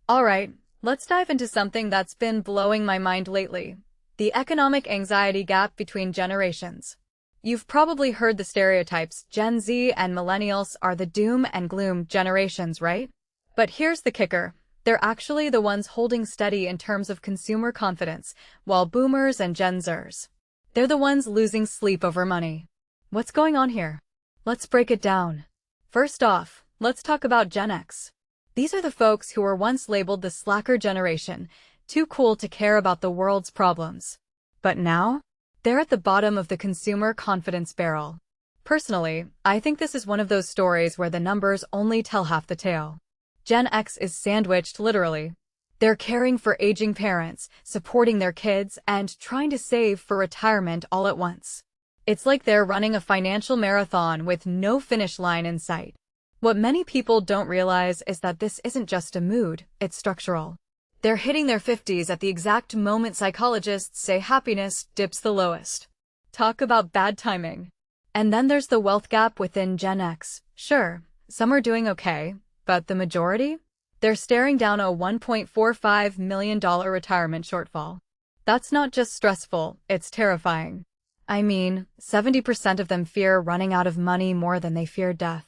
Alright, let's dive into something that's been blowing my mind lately. The economic anxiety gap between generations. You've probably heard the stereotypes: Gen Z and Millennials are the doom and gloom generations, right? But here's the kicker. They're actually the ones holding steady in terms of consumer confidence, while Boomers and Gen Zers, they're the ones losing sleep over money. What's going on here? Let's break it down. First off, let's talk about Gen X. These are the folks who were once labeled the slacker generation, too cool to care about the world's problems. But now, they're at the bottom of the consumer confidence barrel. Personally, I think this is one of those stories where the numbers only tell half the tale. Gen X is sandwiched literally. They're caring for aging parents, supporting their kids, and trying to save for retirement all at once. It's like they're running a financial marathon with no finish line in sight. What many people don't realize is that this isn't just a mood, it's structural. They're hitting their 50s at the exact moment psychologists say happiness dips the lowest. Talk about bad timing. And then there's the wealth gap within Gen X. Sure, some are doing okay, but the majority? They're staring down a $1.45 million retirement shortfall. That's not just stressful, it's terrifying. I mean, 70% of them fear running out of money more than they fear death.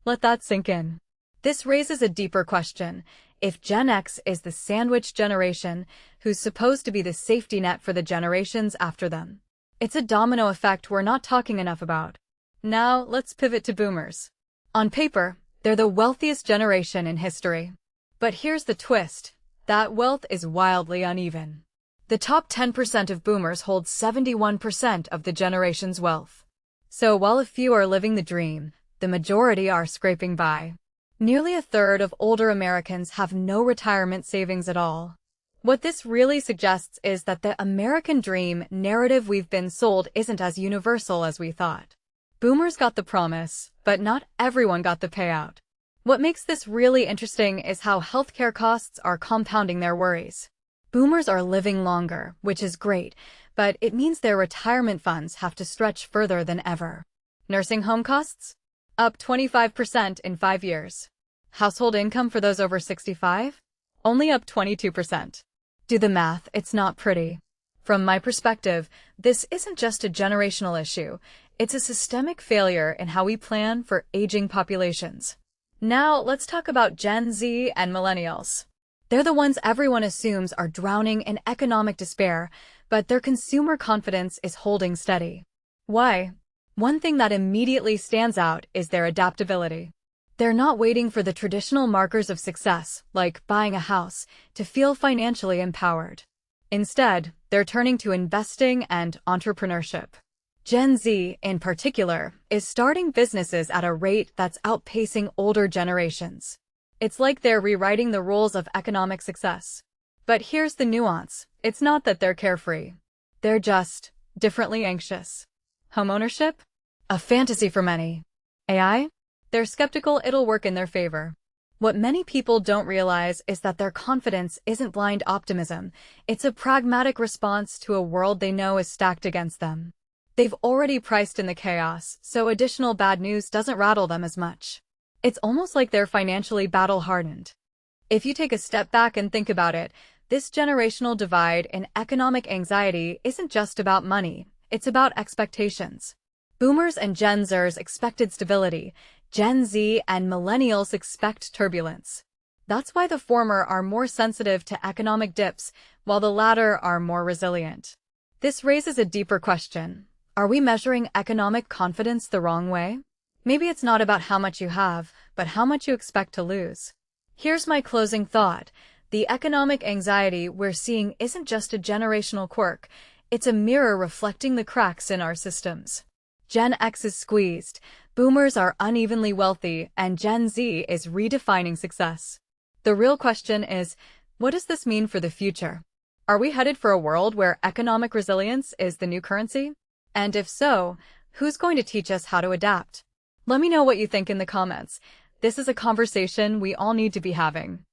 Let that sink in. This raises a deeper question. If Gen X is the sandwich generation, who's supposed to be the safety net for the generations after them? It's a domino effect we're not talking enough about. Now, let's pivot to Boomers. On paper, they're the wealthiest generation in history. But here's the twist. That wealth is wildly uneven. The top 10% of Boomers hold 71% of the generation's wealth. So while a few are living the dream, the majority are scraping by. Nearly a third of older Americans have no retirement savings at all. What this really suggests is that the American dream narrative we've been sold isn't as universal as we thought. Boomers got the promise, but not everyone got the payout. What makes this really interesting is how healthcare costs are compounding their worries. Boomers are living longer, which is great, but it means their retirement funds have to stretch further than ever. Nursing home costs? Up 25% in 5 years. Household income for those over 65? Only up 22%. Do the math, it's not pretty. From my perspective, this isn't just a generational issue, it's a systemic failure in how we plan for aging populations. Now, let's talk about Gen Z and Millennials. They're the ones everyone assumes are drowning in economic despair, but their consumer confidence is holding steady. Why? One thing that immediately stands out is their adaptability. They're not waiting for the traditional markers of success, like buying a house, to feel financially empowered. Instead, they're turning to investing and entrepreneurship. Gen Z, in particular, is starting businesses at a rate that's outpacing older generations. It's like they're rewriting the rules of economic success. But here's the nuance. It's not that they're carefree. They're just differently anxious. Homeownership? A fantasy for many. AI? They're skeptical it'll work in their favor. What many people don't realize is that their confidence isn't blind optimism. It's a pragmatic response to a world they know is stacked against them. They've already priced in the chaos, so additional bad news doesn't rattle them as much. It's almost like they're financially battle-hardened. If you take a step back and think about it, this generational divide in economic anxiety isn't just about money, it's about expectations. Boomers and Gen Zers expected stability. Gen Z and Millennials expect turbulence. That's why the former are more sensitive to economic dips, while the latter are more resilient. This raises a deeper question. Are we measuring economic confidence the wrong way? Maybe it's not about how much you have, but how much you expect to lose. Here's my closing thought. The economic anxiety we're seeing isn't just a generational quirk, it's a mirror reflecting the cracks in our systems. Gen X is squeezed, Boomers are unevenly wealthy, and Gen Z is redefining success. The real question is, what does this mean for the future? Are we headed for a world where economic resilience is the new currency? And if so, who's going to teach us how to adapt? Let me know what you think in the comments. This is a conversation we all need to be having.